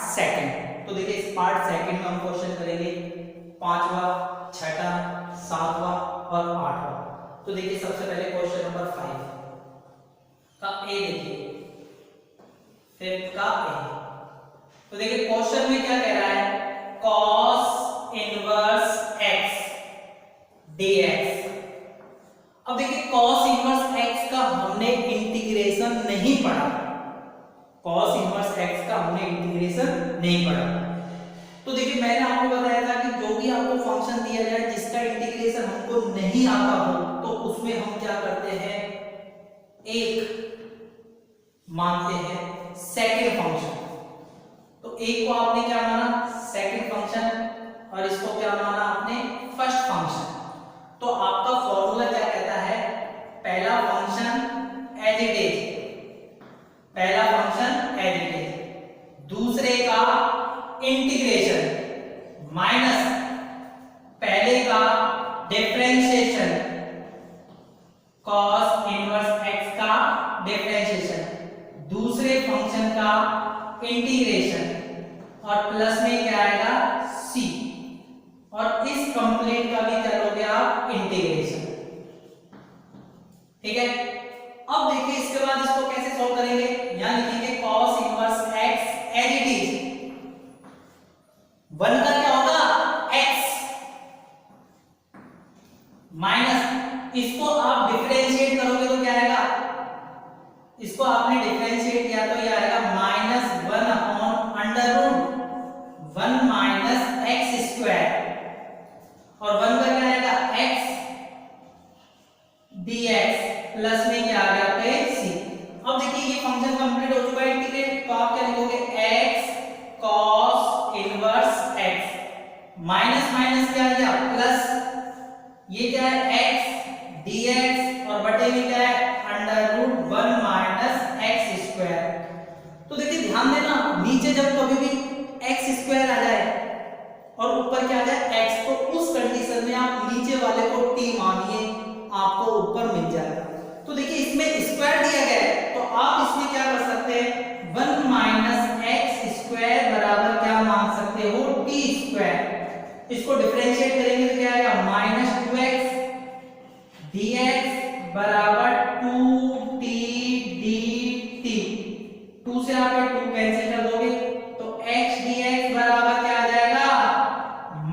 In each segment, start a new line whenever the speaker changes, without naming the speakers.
Second. तो देखिए इस पार्ट सेकंड में हम क्वेश्चन करेंगे 5वां, 6वां, 7वां और 8वां। तो देखिए सबसे पहले क्वेश्चन नंबर 5 का ए देखिए, 5 का ए। तो देखिए क्वेश्चन में क्या कह रहा है, cos इनवर्स x dx। अब देखिए cos इनवर्स x का हमने इंटीग्रेशन नहीं पढ़ा, cos इनवर्स x का हमने इंटीग्रेशन नहीं पढ़ा। तो देखिए मैंने आपको बताया था कि जो भी आपको फंक्शन दिया जाए जिसका इंटीग्रेशन हमको नहीं आता हो तो उसमें हम क्या करते हैं, एक मानते हैं सेकंड फंक्शन। तो एक को आपने क्या माना, सेकंड फंक्शन, और इसको क्या माना आपने, फर्स्ट फंक्शन। तो आपका फॉर्मूला क्या कहता है, पहला फंक्शन एज इट इज, पहला फंक्शन एज इट इज, दूसरे का इंटीग्रेशन माइनस पहले का डिफरेंशिएशन, cos इनवर्स x का डिफरेंशिएशन, दूसरे फंक्शन का इंटीग्रेशन, और प्लस में क्या आएगा c, और इस कंप्लीट का भी क्या लोगे आप, इंटीग्रेशन। ठीक है। अब देखिए इसके बाद इसको कैसे सॉल्व करेंगे, यहां लिखेंगे cos inverse x as it is, 1 का क्या होगा x माइनस, इसको आप डिफरेंशिएट करोगे तो क्या आएगा, इसको आपने डिफरेंशिएट किया तो ये आएगा -1 upon under root 1 minus x square, और 1 का क्या आएगा x dx, प्लस में क्या आ गया आपके c। अब देखिए ये फंक्शन कंप्लीट हो चुका है इंटीग्रेट, तो आप क्या लिखोगे x cos inverse x, minus minus क्या आ गया प्लस, ये क्या है x dx, और बटे में क्या है under root 1 minus x square. तो देखिए ध्यान देना, नीचे जब कभी भी एक्स स्क्वायर आ जाए और ऊपर क्या आ जाए x, तो उस कंडीशन में आप नीचे वाले को t मानिए, आपको ऊपर मिल जाएगा। तो देखिए इसमें स्क्वायर दिया गया है, तो आप इसमें क्या कर सकते हैं, 1 माइनस एक्स स्क्वायर बराबर क्या मान सकते हो, t स्क्वायर। इसको डिफरेंशिएट करेंगे तो क्या आएगा, -2x dx बराबर 2t dt, 2 से आप 2 कैंसिल कर दोगे तो x dx बराबर क्या आ जाएगा,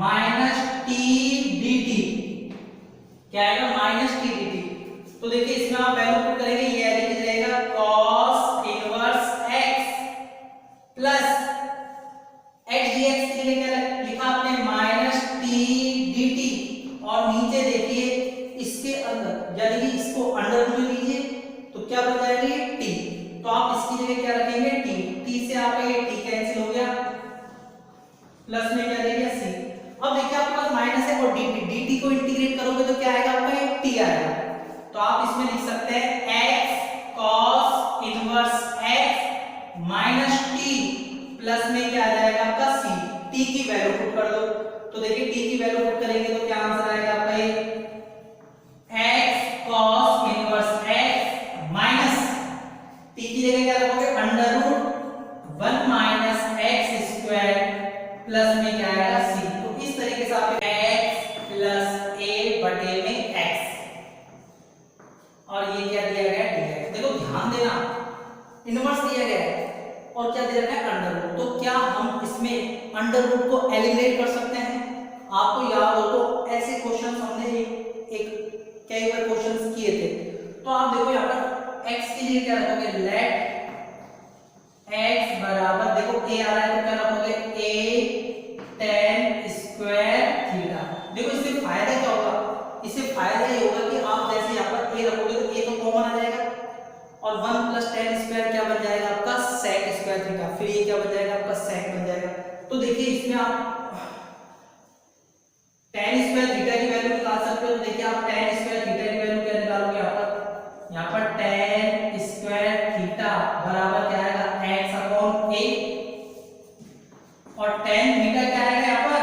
-t dt, क्या आएगा -t dt। तो देखिए इसमें आप वैल्यू पुट करेंगे, ये एज रहेगा cos inverse x plus x dx के लिए क्या लिखा आपने, -t dt, और नीचे देखिए इसके अंदर यानी कि इसको अंडर रूट में लीजिए तो क्या बन जाएगा ये t, तो आप इसकी जगह क्या रखेंगे t से आपका ये t कैंसिल हो गया, प्लस में क्या रहेगा c। अब देखिए आपके पास माइनस है और dt को इंटीग्रेट करोगे तो क्या आएगा आपका ये t आएगा, तो आप इसमें लिख सकते हैं x cos inverse x minus t, plus में क्या आ जाएगा आपका c, t की वैल्यू पुट कर दो। तो देखिए t की वैल्यू पुट करेंगे तो क्या आंसर आएगा आपका ये x cos inverse x minus t की जगह क्या रखोगे, under root 1 minus x square, plus में क्या आएगा c। तो इस तरीके से आप x प्लस a बटे में x, और ये क्या दिया गया dx। देखो ध्यान देना, इनवर्स दिया गया है और क्या दे रखा है अंडर रूट, तो क्या हम इसमें अंडर रूट को एलिमिनेट कर सकते हैं। आपको याद हो तो ऐसे क्वेश्चंस हमने एक कई बार क्वेश्चंस किए थे। तो आप देखो यहाँ पर x के लिए क्या रखोगे, लेट x बराबर, देखो a आ रहा है तो क्या रखोगे a tan स्क्वायर थीटा। देखो इससे फायदा क्या होगा, इससे फायदा ये होगा कि आप जैसे यहाँ पर a रखोगे तो a तो कॉमन आ जाएगा, और 1 प्लस tan स्क्वायर क्या बन जाएगा आपका sec स्क्वायर थीटा, फिर ये क्या बन जाएगा आपका sec बन जाएगा। तो देखिए इसमें आप tan स्क्वायर थीटा की वैल्यू निकाल सकते हो, तो देखिए आप tan स्क्वायर थीटा की वैल्यू क्या निकालोगे, यहाँ पर tan स्क्वायर थीटा बराबर क्या आएगा x अपॉन a, और tan थीटा क्या आएगा यहाँ पर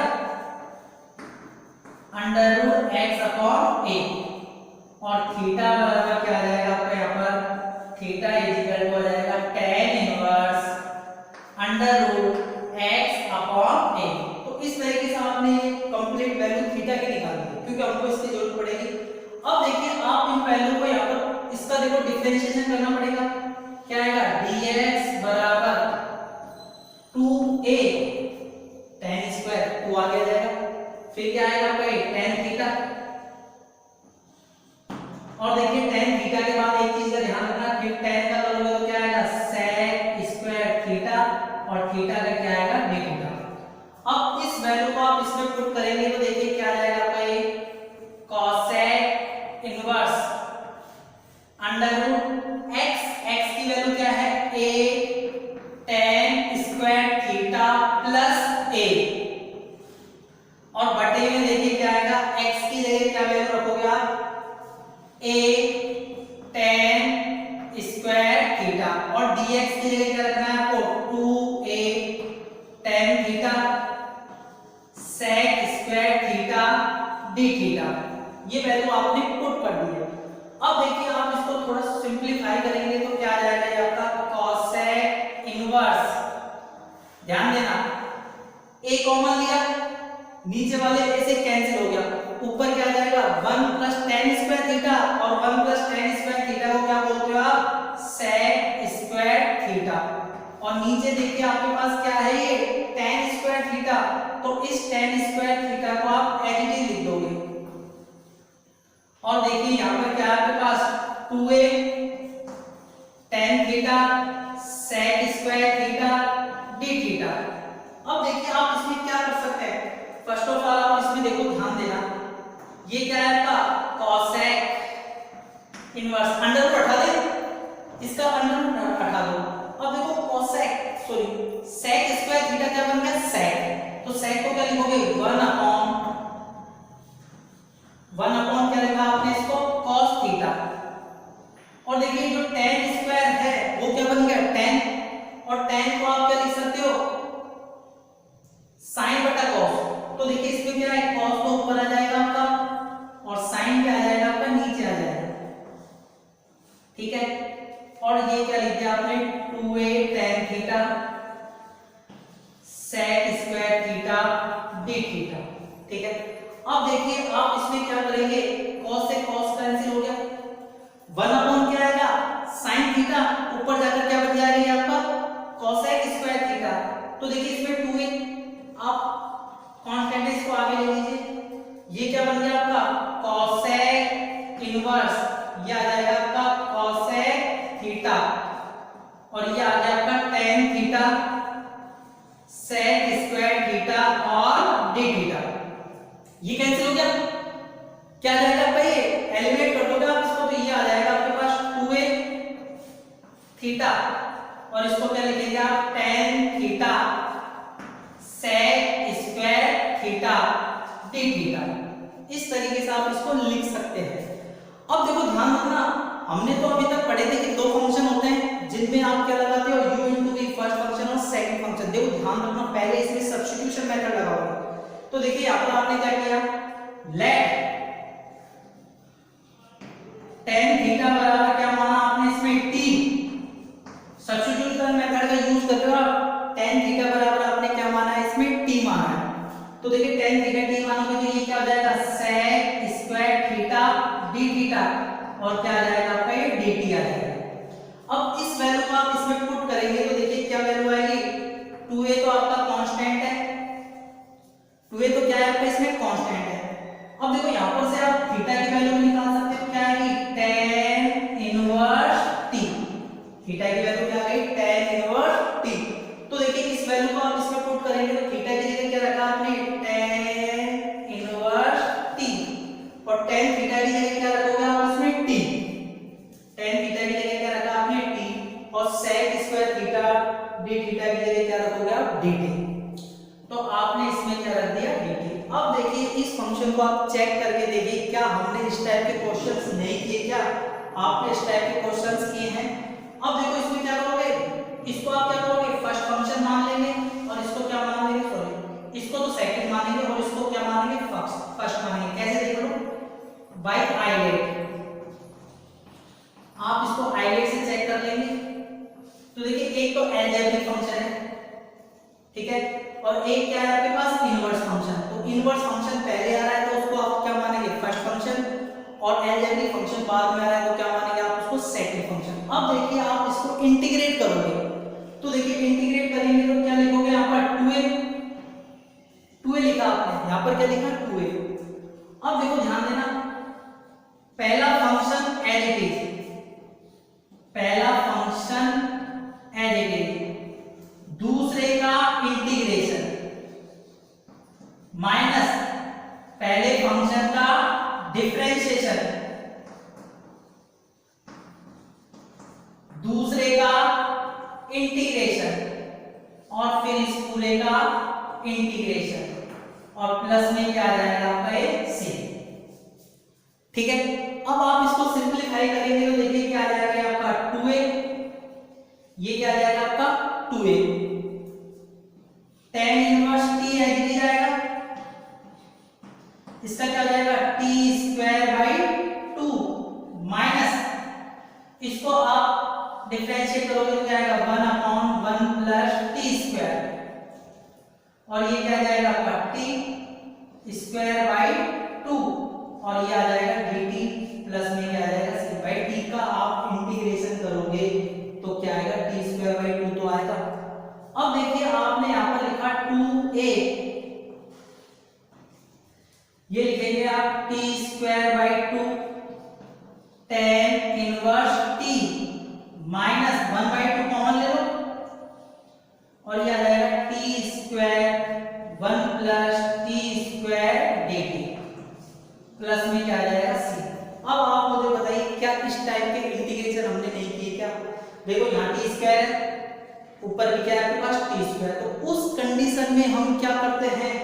under root x upon a, और थीटा बराबर क्या आ जाएगा आपका यहाँ पर, थीटा इक्वल टू हो जाएगा tan इनवर्स अंडर रूट इस तरीके से आपने कंप्लीट वैल्यू थीटा की निकाल दी, क्योंकि हमको इसकी जरूरत पड़ेगी। अब देखिए आप इन वैल्यू को यहाँ पर इसका देखो डिफरेंशिएशन करना पड़ेगा। क्या आएगा, dx बराबर 2a tan स्क्वायर, 2 आ गया जाएगा, फिर क्या आएगा आपका tan थीटा। और देखिए tan थीटा के बाद एक चीज का ध्यान रखना, फिर tan का करोगे तो क्या आएगा sec स्क्वायर थीटा, और थीटा का क्या आएगा d थीटा। अब इस वैल्यू को आप इसमें पुट करेंगे तो देखिए क्या आ जाएगा आपका ये cosec inverse under root x, x की वैल्यू क्या है a tan square theta plus a, और बटे में देखिए क्या आएगा, x की जगह क्या वैल्यू रखोगे आप a tan स्क्वायर थीटा, और dx की जगह क्या रखना है आपको 2a tan theta sec square theta d theta. ये वैल्यू आपने पुट कर दी है। अब देखिए आप इसको थोड़ा सिंपलीफाई करेंगे तो क्या आ जाएगा ये आपका cosec इनवर्स, ध्यान देना a कॉमन लिया, नीचे वाले a से कैंसिल हो गया, ऊपर क्या आ जाएगा 1 प्लस tan स्क्वायर थीटा, और 1 प्लस tan स्क्वायर थीटा को क्या बोलते हो आप sec स्क्वायर थीटा, और नीचे देखिए आपके पास क्या है ये tan स्क्वायर थीटा, तो इस tan स्क्वायर थीटा को आप एज इट इज लिख दोगे, और देखिए यहाँ पर क्या है आपके पास 2a tan theta sec square theta d theta. अब देखिए आप इसमें क्या कर सकते हैं, फर्स्ट ऑफ ऑल आप इसमें देखो ध्यान देना, ये क्या है आपका cosec इनवर्स, अंडर रूट हटा दे, इसका अंडर रूट हटा दो। अब देखो cosec sec स्क्वायर थीटा क्या बन गया sec, तो sec को क्या लिखोगे 1 अपॉन क्या लिखा आपने इसको cos थीटा, और देखिए जो tan स्क्वायर है वो क्या बन गया tan, और tan को आप क्या लिख सकते हो sin बटा cos, तो देखिए इसमें क्या है cos तो ऊपर आ जाएगा आपका, और sin क्या आ जाएगा आपका नीचे आ जाएगा, ठीक है। और ये क्या लिख दिया आपने 2a tan theta sec square theta d theta, ठीक है। अब देखिए आप इसमें क्या करेंगे, cos से cos कैंसिल हो गया, 1 अपॉन क्या आएगा sin थीटा, ऊपर जाकर क्या बन जाएगा ये आपका cosec स्क्वायर थीटा, तो देखिए इसमें 2a आप कांस्टेंट है, इसको आगे ले लीजिए, ये क्या बन गया आपका cosec इनवर्स, ये आ जाएगा आपका cosec थीटा, और ये आ गया आपका tan theta sec square theta और d थीटा, ये कैंसिल हो गया, क्या आ जाएगा आपका ये एलिमिनेट कर दोगे आप इसको, तो ये आ जाएगा आपके पास 2a थीटा, और इसको क्या लिखेंगे आप tan theta sec square theta d theta. इस तरीके से आप इसको लिख सकते हैं। अब देखो ध्यान रखना, हमने तो अभी तक पढ़े थे कि दो फंक्शन होते हैं जिनमें आप क्या लगाते हो u into v first function और सेकंड फंक्शन। देखो ध्यान रखना, पहले इसमें सब्स्टिट्यूशन मेथड लगाओगे, तो देखिए यहां पर आपने क्या किया, लेट tan थीटा बराबर क्या माना आपने इसमें t, सब्स्टिट्यूशन मेथड का यूज कर रहे हो, tan थीटा बराबर आपने क्या माना है इसमें t माना है, तो देखिए tan थीटा t मानोगे तो ये क्या हो जाएगा sec square theta d theta, और क्या आ जाएगा आपका ये dt आ जाएगा। अब इस वैल्यू को आप इसमें पुट करेंगे तो देखिए क्या वैल्यू आएगी, 2a तो आपका कांस्टेंट है, 2a तो क्या है आपका इसमें कांस्टेंट है। अब देखो यहां पर से आप थीटा की वैल्यू निकाल सकते हो, क्या आएगी tan इनवर्स t, थीटा की वैल्यू क्या आ गई tan इनवर्स t, तो देखिए इस वैल्यू को आप इसमें पुट करेंगे तो थीटा की जगह क्या रखा आपने tan इनवर्स t, और tan थीटा की जगह क्या रखोगे आप इसमें t, tan थीटा की जगह क्या रखा आपने t, और sec square theta d theta की जगह क्या रखोगे आप dt, तो आपने इसमें क्या रख दिया dt। अब देखिए इस फंक्शन को आप चेक करके देखिए, क्या हमने इस टाइप के क्वेश्चंस नहीं किए, क्या आपने इस टाइप के क्वेश्चंस किए हैं। अब देखो इसमें क्या करोगे, इसको आप क्या करोगे फर्स्ट फंक्शन मान लेंगे, और इसको क्या मान लेंगे, सॉरी इसको तो सेकंड मानेंगे, और इसको क्या मानेंगे फर्स्ट मानेंगे। कैसे देख लो, बाय आइलेट, आप इसको आइलेट से चेक कर लेंगे, तो देखिए एक तो अलजेब्रिक फंक्शन है, ठीक है, और एक क्या है आपके पास इनवर्स फंक्शन। तो इनवर्स फंक्शन पहले आ रहा है तो उसको आप क्या मानेंगे फर्स्ट फंक्शन, और अलजेब्रिक फंक्शन बाद में आ रहा है तो क्या मानेंगे आप उसको सेकंड फंक्शन। अब देखिए आप इसको इंटीग्रेट करोगे तो देखिए इंटीग्रेट करेंगे तो क्या लिखोगे यहाँ पर 2a, 2a लिखा आपने, यहाँ पर क्या लिखा 2a। अब देखो ध्यान देना, पहला फंक्शन एज इट इज, पहला फंक्शन एज इट इज, दूसरे का इंटीग्रेशन माइनस पहले फंक्शन का डिफरेंशिएशन, दूसरे का इंटीग्रेशन, और फिर इस पूरे का इंटीग्रेशन, और प्लस में क्या आ जाएगा आपका ये c। ठीक है, अब आप इसको सिंपलीफाई करेंगे तो देखिए क्या आ जाएगा आपका 2a, ये क्या आ जाएगा आपका 2a, tan inverse t as जाएगा, इसका क्या हो जाएगा t स्क्वायर बाई 2 माइनस इसको आप डिफरेंशिएट करोगे तो क्या आएगा 1 अपॉन 1 प्लस t स्क्वायर, और ये क्या जाएगा आपका t स्क्वायर बाई 2, और ये आ जाएगा dt प्लस में क्या आ जाएगा c बाई t का आप इंटीग्रेशन करोगे तो क्या आएगा t स्क्वायर बाई 2 तो आएगा। अब देखिए आपने यहाँ पर लिखा 2a, ये लिखेंगे आप t square by 2 tan inverse t minus 1 by 2 common ले लो, और ये आ जाएगा t square 1 plus t square dt plus में क्या आ जाएगा c। अब आप मुझे बताइए क्या इस टाइप के इंटीग्रेशन हमने नहीं किए क्या? देखो यहाँ t स्क्वायर है, ऊपर भी क्या है आपके पास t स्क्वायर, तो उस कंडीशन में हम क्या करते हैं,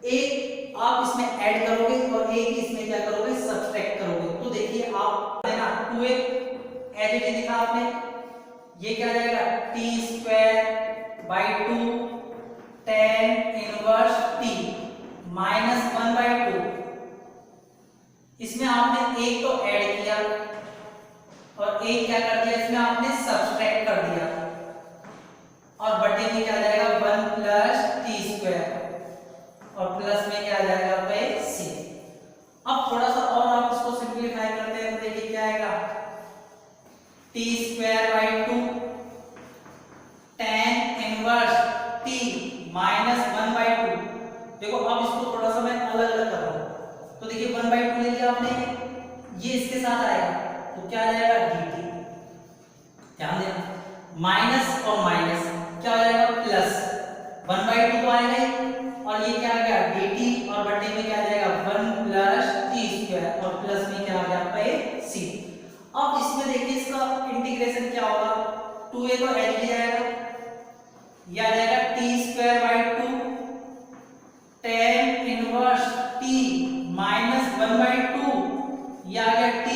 एक आप इसमें ऐड करोगे और एक इसमें क्या करोगे सब्ट्रैक्ट करोगे। तो देखिए आप है ना 2a एज इट इज लिखा आपने, ये क्या आ जाएगा t square by 2 tan inverse t minus 1 by 2, इसमें आपने एक तो ऐड किया और एक क्या कर दिया इसमें आपने सब्ट्रैक्ट कर दिया, और बटे में क्या आ जाएगा 1 प्लस t स्क्वायर, और प्लस में क्या आ जाएगा आपका c। अब थोड़ा सा और आप इसको सिंपलीफाई करते हैं तो देखिए क्या आएगा t square by 2 tan inverse t minus 1 by 2। देखो अब इसको थोड़ा सा मैं अलग अलग कर रहा हूं, तो देखिए 1 बाई 2 ले लिया आपने, ये इसके साथ आएगा तो क्या आ जाएगा dt, ध्यान देना माइनस और माइनस क्या हो जाएगा प्लस, 1 बाई 2 तो आएगा ही, और ये क्या आ गया dt, और बटे में क्या आ जाएगा 1 प्लस t स्क्वायर, और प्लस में क्या आ गया आपका ये c। अब इसमें देखिए इसका इंटीग्रेशन क्या होगा, 2a तो h ले जाएगा, ये आ जाएगा t square by 2 tan inverse t minus 1 by 2, ये आ गया t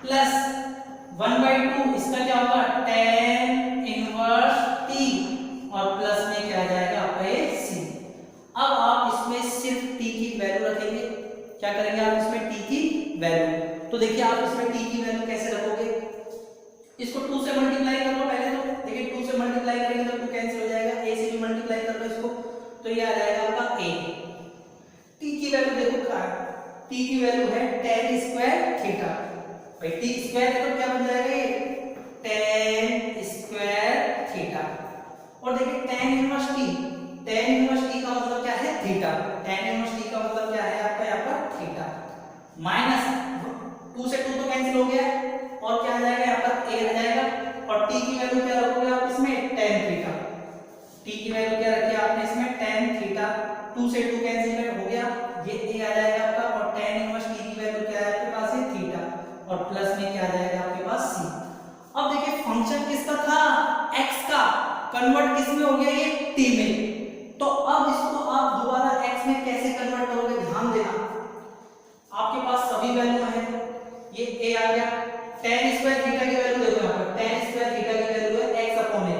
प्लस 1 बाई 2, इसका क्या होगा tan इनवर्स t, और प्लस में क्या आ जाएगा आपका ये c। अब आप इसमें सिर्फ t की वैल्यू रखेंगे, क्या करेंगे आप इसमें t की वैल्यू, तो देखिए आप इसमें t की वैल्यू कैसे रखोगे, इसको 2 से मल्टीप्लाई कर लो पहले, तो देखिए 2 से मल्टीप्लाई करेंगे तो 2 कैंसिल हो जाएगा, a से भी मल्टीप्लाई कर लो इसको, तो ये आ जाएगा आपका a। t की वैल्यू देखो क्या है, t की वैल्यू है tan स्क्वायर थीटा, भाई t स्क्वायर है तो क्या बन जाएगा ये tan स्क्वायर थीटा, और देखिए tan inverse t, tan inverse t का मतलब क्या है थीटा, tan इनवर्स t का मतलब क्या है आपका यहाँ पर थीटा, माइनस 2 से 2 तो कैंसिल हो गया, और क्या आ जाएगा यहाँ पर a आ जाएगा, और t की वैल्यू क्या रखोगे आप इसमें tan थीटा, t की वैल्यू क्या रखी आपने इसमें tan थीटा, 2 से 2 कैंसिल हो गया, ये a आ जाएगा आपका, और tan इनवर्स t की वैल्यू क्या है आपके पास ये थीटा, और प्लस में क्या आ जाएगा आपके पास c। अब देखिए फंक्शन किसका था x का, कन्वर्ट किस में हो गया ये t में, तो अब इसको आप दोबारा x में कैसे कन्वर्ट करोगे, ध्यान देना आपके पास सभी वैल्यू है, ये a आ गया, tan स्क्वायर थीटा की वैल्यू देखो यहाँ पर, tan स्क्वायर थीटा की वैल्यू है x upon a,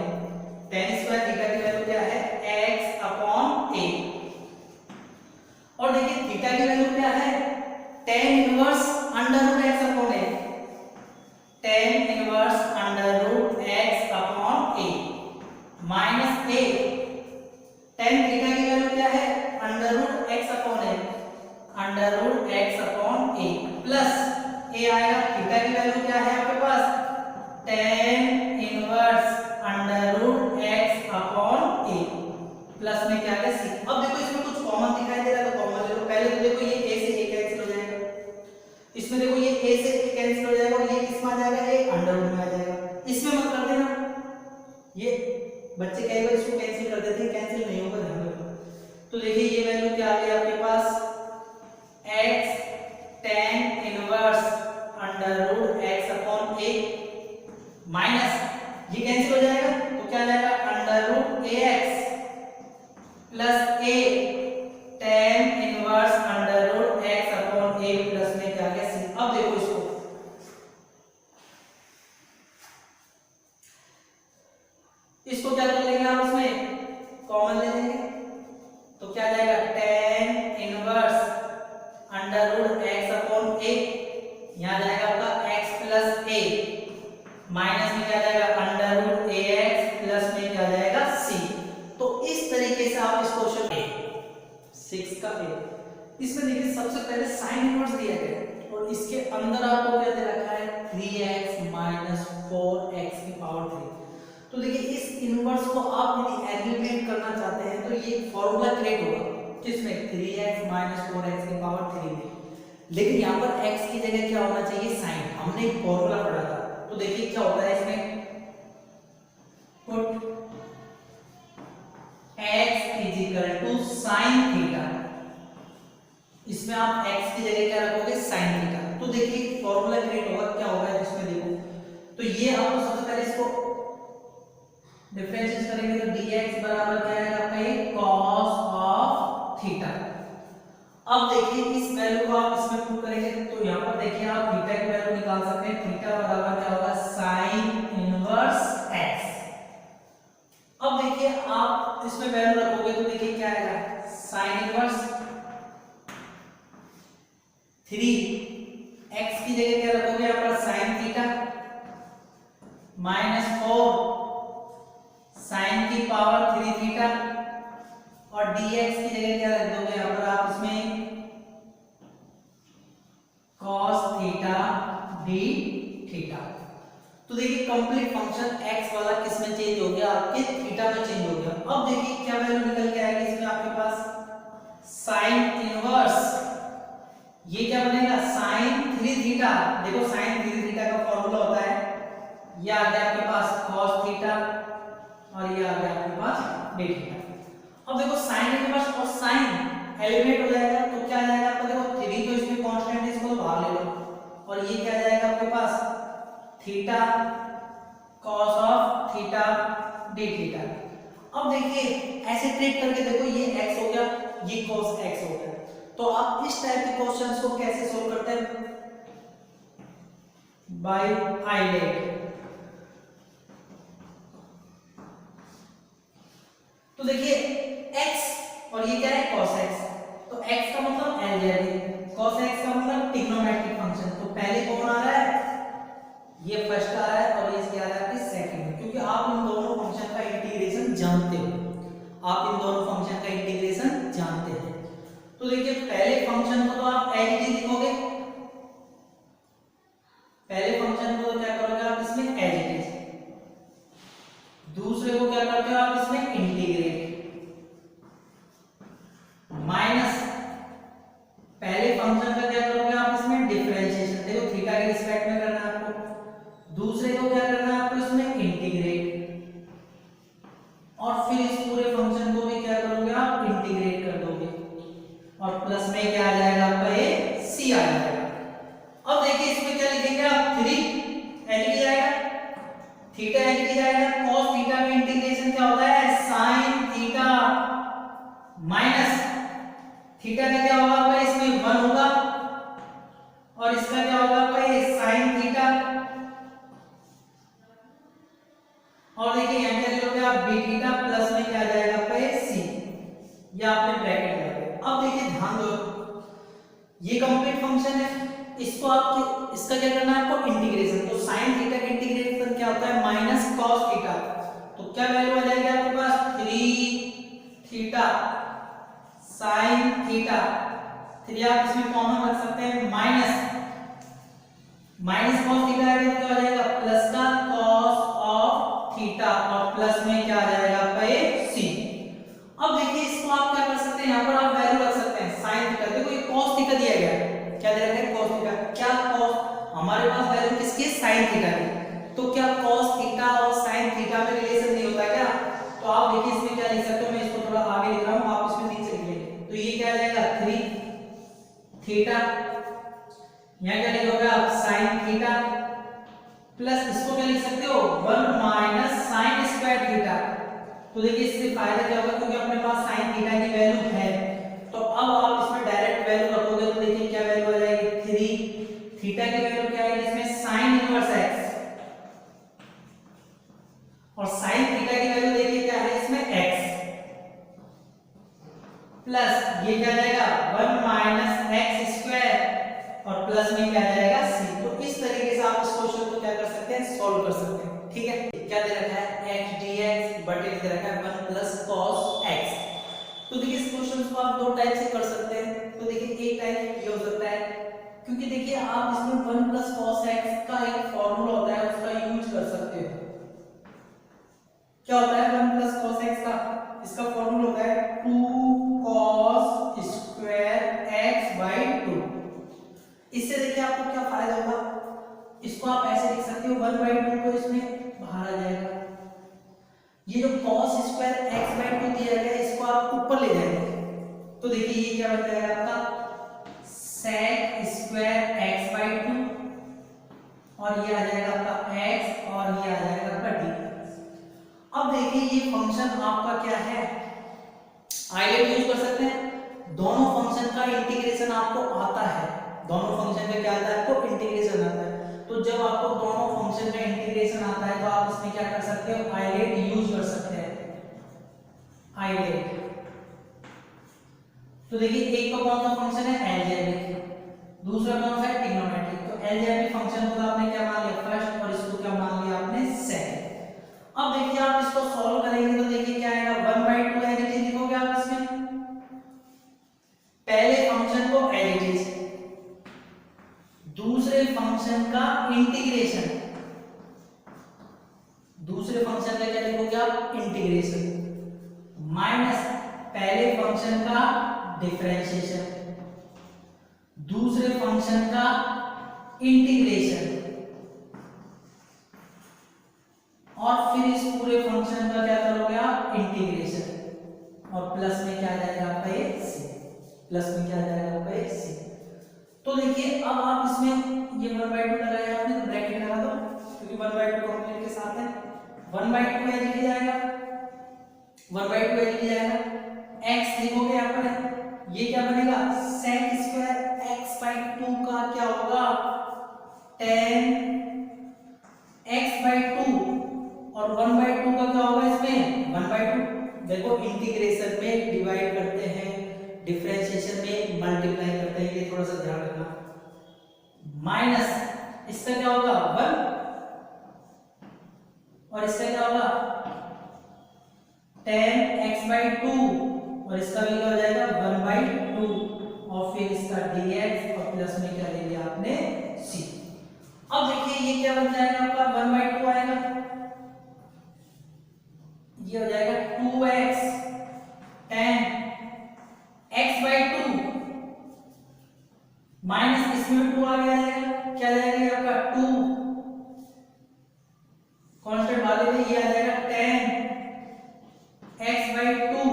tan square theta की वैल्यू क्या है x अपॉन a, और देखिए थीटा की वैल्यू क्या है tan inverse under root x upon a, tan inverse under root x upon a minus a tan theta की वैल्यू क्या है under root x upon A, under root x upon A plus A आएगा theta की value क्या है आपके पास tan inverse under root x upon A plus में क्या है सी। अब देखो इसमें कुछ कॉमन दिखाई दे रहा है तो कॉमन ले लो। पहले तो देखो ये a से a कैंसिल हो जाएगा, इसमें देखो ये a से a कैंसिल हो जाएगा और ये किस में आ जाएगा a अंडर रूट में आ जाएगा। इसमें मत कर देना, ये बच्चे कई बार इसको कैंसिल कर देते हैं, कैंसिल नहीं होगा ध्यान रखना। तो देखिए ये वैल्यू क्या आ गई आपके पास x tan inverse under root x upon a minus ये कैंसिल हो जाएगा तो क्या आ जाएगा under root ax plus a tan inverse under root x upon a plus में क्या आ गया c। अब देखो इसको क्या कर लेंगे आप इसमें कॉमन ले लेंगे तो क्या आ जाएगा tan inverse under root x upon a, यहां जाएगा आपका x प्लस a माइनस में क्या आ जाएगा अंडर रूट ax प्लस में क्या आ जाएगा c। तो इस तरीके से आप इस क्वेश्चन 6 का a इसमें देखिए सबसे पहले साइन इनवर्स दिया गया है और इसके अंदर आपको क्या दे रखा है 3x माइनस 4x की पावर 3। तो देखिए इस इनवर्स को आप यदि एलिमिनेट करना चाहते हैं तो ये फॉर्मूला क्रिएट होगा किसमें 3x माइनस 4x की पावर 3 में, लेकिन यहाँ पर x की जगह क्या होना चाहिए साइन। हमने एक फॉर्मूला पढ़ा था तो देखिए क्या होता है इसमें put x is equal to sine theta, इसमें आप x की जगह क्या रखोगे साइन थीटा। तो देखिए फॉर्मूला क्रिएट होगा क्या होगा जिसमें देखो तो ये आपको सबसे पहले इसको डिफरेंशिएट करेंगे तो dx बराबर क्या आएगा आपका ये cos ऑफ थीटा। अब देखिए इस वैल्यू को आप इसमें पुट करेंगे तो यहाँ पर देखिए आप थीटा की वैल्यू निकाल सकते हैं, थीटा बराबर क्या होगा sin इनवर्स x। अब देखिए आप इसमें वैल्यू रखोगे तो देखिए क्या आएगा sin इनवर्स 3x की जगह क्या रखोगे यहाँ पर sin थीटा माइनस 4 sin की पावर 3 थीटा और dx की जगह क्या रख दोगे यहाँ पर आप इसमें cos थीटा d थीटा। तो देखिए कंप्लीट फंक्शन x वाला किस में चेंज हो गया आपके थीटा में चेंज हो गया। अब देखिए क्या वैल्यू निकल के आएगी इसमें आपके पास sin इनवर्स ये क्या बनेगा sin 3 थीटा। देखो sin 3 थीटा का फॉर्मूला होता है ये आ गया आपके पास cos थीटा और ये आ गया आपके पास d थीटा। अब देखो sin इनवर्स और sin एलिमिनेट हो जाएगा तो क्या आ जाएगा आपको देखो 3 तो इसमें कांस्टेंट है इसको तो बाहर ले लो और ये क्या आ जाएगा आपके पास theta cos of theta d theta. अब देखिए ऐसे ट्रीट करके देखो ये x हो गया ये cos x हो गया। तो आप इस टाइप के क्वेश्चंस को कैसे सोल्व करते हैं बाय आइलेट। तो देखिए x और ये क्या है cos x, तो x का मतलब अलजेब्रिक, cos x का मतलब ट्रिग्नोमेट्रिक फंक्शन। तो पहले कौन आ रहा है ये फर्स्ट आ रहा है और ये क्या आ रहा है सेकंड, क्योंकि आप इन दोनों फंक्शन का इंटीग्रेशन जानते हो, आप इन दोनों फंक्शन का इंटीग्रेशन जानते हैं। तो देखिए पहले फंक्शन को तो आप एज इट इज लिखोगे, पहले फंक्शन को तो क्या करोगे आप इसमें एज इट इज, दूसरे को क्या करते हो आप इसमें इंटीग्रेट माइनस पहले फंक्शन का क्या करोगे आप इसमें डिफरेंशिएशन। देखो थीटा के रिस्पेक्ट में करना है आपको, दूसरे को क्या करना है आपको इसमें इंटीग्रेट और फिर इस पूरे फंक्शन को भी क्या करोगे आप इंटीग्रेट कर दोगे और प्लस में क्या आ जाएगा आपका ये c आ जाएगा। अब देखिए इसमें क्या लिखेंगे आप 3 एज की जाएगा थीटा एज की जाएगा cos थीटा का इंटीग्रेशन क्या होता है sin थीटा माइनस थीटा का क्या होगा आपका इसमें 1 होगा और इसका क्या होगा आपका ये sin थीटा और देखिए यहां क्या लिखोगे आप d थीटा प्लस में क्या आ जाएगा आपका ये c, या आपने ब्रैकेट लगा। अब देखिए ध्यान दो ये कंप्लीट फंक्शन है, इसको आप इसका क्या करना है आपको इंटीग्रेशन। तो sin थीटा का इंटीग्रेशन क्या होता है माइनस cos थीटा, तो क्या वैल्यू आ जाएगी आपके पास 3 थीटा थीटा, फिर आप इसमें कॉमन रख सकते हैं माइनस कॉस थीटा आएगा तो क्या हो जाएगा प्लस का कॉस ऑफ थीटा और प्लस में क्या आ जाएगा आपका ये सी। अब देखिए इसको आप क्या कर सकते हैं, यहाँ पर आप वैल्यू रख सकते हैं साइन थीटा। देखो ये कॉस थीटा दिया गया है, क्या दे रखा है कॉस थीटा, क्या कॉस हमारे पास वैल्यू किसकी साइन थीटा की, तो क्या कॉस थीटा और साइन थीटा में रिलेशन नहीं होता क्या, तो आप देखिए इसमें क्या लिख सकते हो, मैं इसको थोड़ा आगे लिख रहा हूँ, आप इसमें नीचे लिख लेंगे तो ये क्या आ जाएगा 3 थीटा, यहाँ क्या लिखोगे आप साइन थीटा प्लस इसको क्या लिख सकते हो 1 माइनस साइन स्क्वायर थीटा। तो देखिए इससे फायदा क्या होगा, क्योंकि अपने पास साइन थीटा की वैल्यू है तो अब आप इसमें डायरेक्ट वैल्यू रखोगे तो देखिए क्या वैल्यू आ जाएगी 3, थीटा की वैल्यू क्या आएगी इसमें साइन इनवर्स x और साइन थीटा की वैल्यू देखिए क्या है इसमें x प्लस ये क्या आ जाएगा 1 माइनस एक्स स्क्वायर और प्लस में क्या आ जाएगा c। तो इस तरीके से आप इस क्वेश्चन को क्या कर सकते हैं सॉल्व कर सकते हैं। ठीक है, क्या दे रखा है x dx बटे दे रखा है 1 प्लस cos x। तो देखिए इस क्वेश्चन को आप दो टाइप से कर सकते हैं। तो देखिए एक टाइप ये हो सकता है, क्योंकि देखिए आप इसमें 1 प्लस cos x का एक फार्मूला होता है उसका यूज कर सकते हो। क्या होता है 1 प्लस cos x का, इसका फार्मूला होता है 2 cos स्क्वायर x बाई 2। इससे देखिए आपको क्या फायदा होगा, इसको आप ऐसे लिख सकते हो 1 बाई 2 को इसमें बाहर आ जाएगा, ये जो cos स्क्वायर x बाई 2 दिया गया है इसको आप ऊपर ले जाएंगे तो देखिए ये क्या बन जाएगा आपका sec स्क्वायर x बाई 2 और ये आ जाएगा आपका x और ये आ जाएगा आपका d। अब देखिए ये फंक्शन आपका क्या है आइलेट यूज कर सकते हैं, दोनों फंक्शन का इंटीग्रेशन आपको आता है, दोनों फंक्शन का क्या आता है आपको इंटीग्रेशन आता है। तो जब आपको दोनों फंक्शन का इंटीग्रेशन आता है तो आप इसमें क्या कर सकते हो आइलेट यूज कर सकते हैं आइलेट। तो देखिए एक तो कौन सा फंक्शन है अलजेब्रिक, दूसरा कौन सा है ट्रिग्नोमेट्रिक। तो अलजेब्रिक फंक्शन को आपने क्या मान लिया फर्स्ट और इसको क्या मान लिया आपने सेकंड। अब देखिए आप इसको सॉल्व करेंगे तो देखिए क्या आएगा 1 बाई 2 एज इट इज लिखोगे आप इसमें, पहले फंक्शन को एज इट इज, दूसरे फंक्शन का इंटीग्रेशन, दूसरे फंक्शन का क्या लिखोगे आप इंटीग्रेशन माइनस पहले फंक्शन का डिफरेंशिएशन, दूसरे फंक्शन का इंटीग्रेशन और फिर इस पूरे फंक्शन का क्या करोगे आप इंटीग्रेशन और प्लस में क्या आ जाएगा आपका ये c, प्लस में क्या आ जाएगा आपका ये c। तो देखिए अब आप इसमें ये 1 बाई 2 लगाया आपने तो ब्रैकेट लगा दो, क्योंकि 1 बाई 2 कंप्लीट के साथ है 1 बाई 2 एज लिया जाएगा 1 बाई 2 एज लिया जाएगा x लिखोगे यहाँ पर ये क्या बनेगा sec स्क्वायर x बाई 2 का क्या होगा tan x बाई 2 और 1 बाई 2 का क्या होगा इसमें 1 बाई 2। देखो इंटीग्रेशन में डिवाइड करते हैं, डिफरेंशिएशन में मल्टीप्लाई करते हैं, ये थोड़ा सा ध्यान रखना। माइनस इसका क्या होगा 1 और इसका क्या होगा tan x बाई 2 और इसका भी क्या हो जाएगा 1 बाई 2 और फिर इसका dx और प्लस में क्या ले लिया आपने c। अब देखिए ये क्या बन जाएगा आपका 1 बाई 2 आएगा, ये हो जाएगा 2x tan x by 2 minus इसमें 2 आ गया जाएगा, क्या जाएगा आपका 2 कांस्टेंट वाले में ये आ जाएगा tan x by 2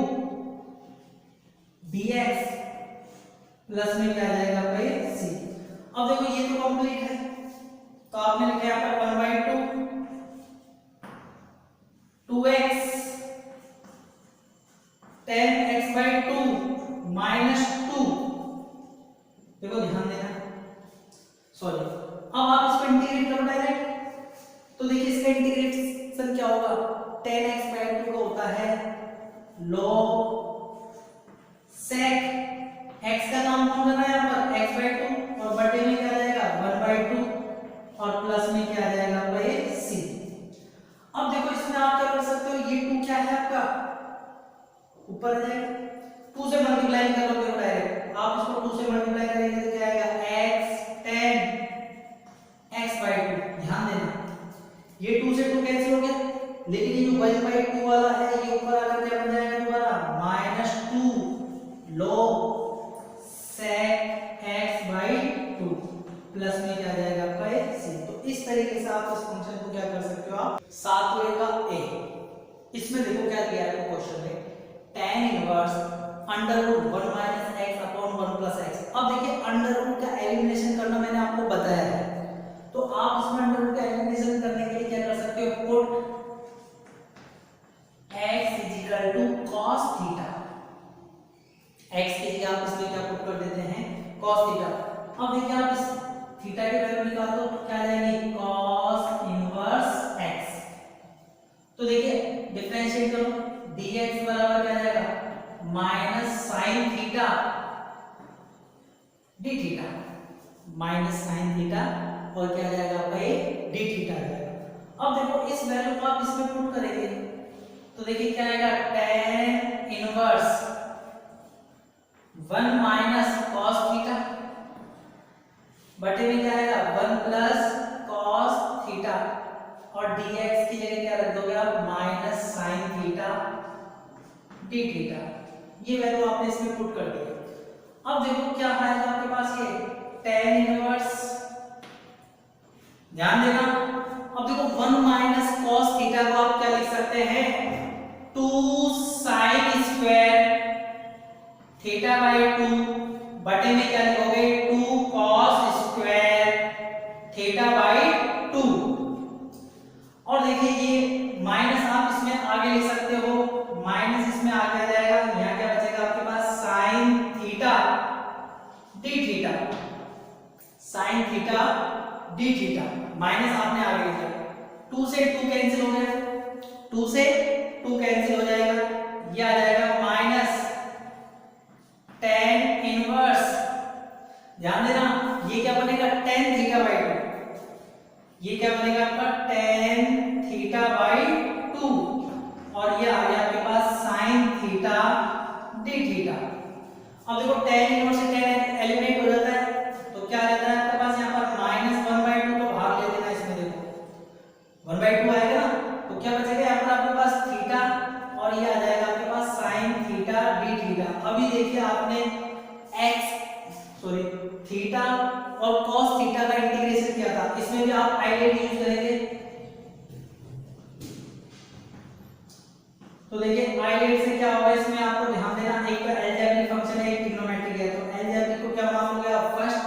dx plus में क्या आ जाएगा आपका ये c। अब देखो ये तो कंप्लीट है तो आपने लिखा यहाँ पर 1 by 2 2x tan x by 2 minus 2। देखो ध्यान देना सॉरी, अब आप इसको इंटीग्रेट करो डायरेक्ट तो देखिए इसका इंटीग्रेशन क्या होगा tan x बाई 2 का होता है log sec x का नाम कौन करना है यहाँ पर x बाई 2 और बटे में क्या आ जाएगा 1 बाई 2 और प्लस में क्या आ जाएगा आपका ये c। अब देखो इसमें आप क्या कर सकते हो ये 2 क्या है आपका ऊपर आ जाएगा 2 से मल्टीप्लाई करोगे डायरेक्ट आप इसको 2 से मल्टीप्लाई करेंगे तो क्या आएगा x 10 x by 2। ध्यान देना ये 2 से 2 कैंसिल हो गया, लेकिन ये जो 1 by 2 वाला है ये ऊपर आकर क्या बन जाएगा दोबारा -2 log sec x by 2 plus में क्या आ जाएगा आपका ये c। तो इस तरीके से आप इस फंक्शन को क्या कर सकते हो आप 7 का a। इसमें देखो क्या दिया है क्वेश्चन में tan inverse √1 - x upon 1 + x। अब देखिए अंडर रूट का एलिमिनेशन करना मैंने आपको बताया है, तो आप इसमें अंडर रूट का एलिमिनेशन करने के लिए क्या कर सकते हो, put x = cos theta. x की जगह आप इसमें क्या पुट कर देते हैं cos थीटा। अब देखिए आप इस थीटा की वैल्यू निकाल दो तो क्या आ जाएगी cos इनवर्स x। तो देखिए डिफरेंशिएट करो dx बराबर क्या आ जाएगा minus sin theta d theta, minus sin theta और क्या आ जाएगा आपका ये d थीटा आ जाएगा। अब देखो इस वैल्यू को आप इसमें पुट करेंगे तो देखिए क्या आएगा tan inverse 1 minus cos theta बटे में क्या आएगा 1 प्लस cos थीटा और dx की जगह क्या रख दोगे आप minus sin theta d theta. ये वैल्यू आपने इसमें पुट कर दी। अब देखो क्या आएगा आपके पास ये tan इनवर्स, ध्यान देना। अब देखो 1 माइनस cos थीटा को आप क्या लिख सकते हैं 2 sin स्क्वायर थीटा बाय 2 बटे में क्या लिखोगे 2 cos स्क्वायर थीटा बाय 2। और देखिए ये माइनस आप इसमें आगे लिख सकते हो, माइनस इसमें आगे आ जाएगा, यहाँ क्या बचेगा आपके पास sin theta d theta, sin theta d theta minus आपने आगे लिखा। 2 से 2 कैंसिल हो गया, 2 से 2 कैंसिल हो जाएगा, ये आ जाएगा माइनस tan इनवर्स, ध्यान देना ये क्या बनेगा tan थीटा बाय 2, ये क्या बनेगा आपका tan थीटा बाय 2 और ये आ गया आपके पास sin थीटा d थीटा। अब देखो tan इनवर्स से tan एलिमिनेट हो जाता है तो क्या आ जाता है आपके पास यहाँ पर -1/2 को भाग ले देना, इसमें देखो 1/2 आएगा ना, तो क्या बचेगा यहाँ पर आपके पास थीटा और ये आ जाएगा आपके पास sin थीटा d थीटा। अभी देखिए आपने थीटा और cos थीटा का इंटीग्रेशन किया था, इसमें भी आप आइडेंटिटी यूज करेंगे। तो देखिए आइडेंटिटी से क्या होगा इसमें आपको ध्यान देना, एक तो अलजेब्रिक फंक्शन है एक ट्रिग्नोमेट्रिक है, तो अलजेब्रिक को क्या मान लोगे आप फर्स्ट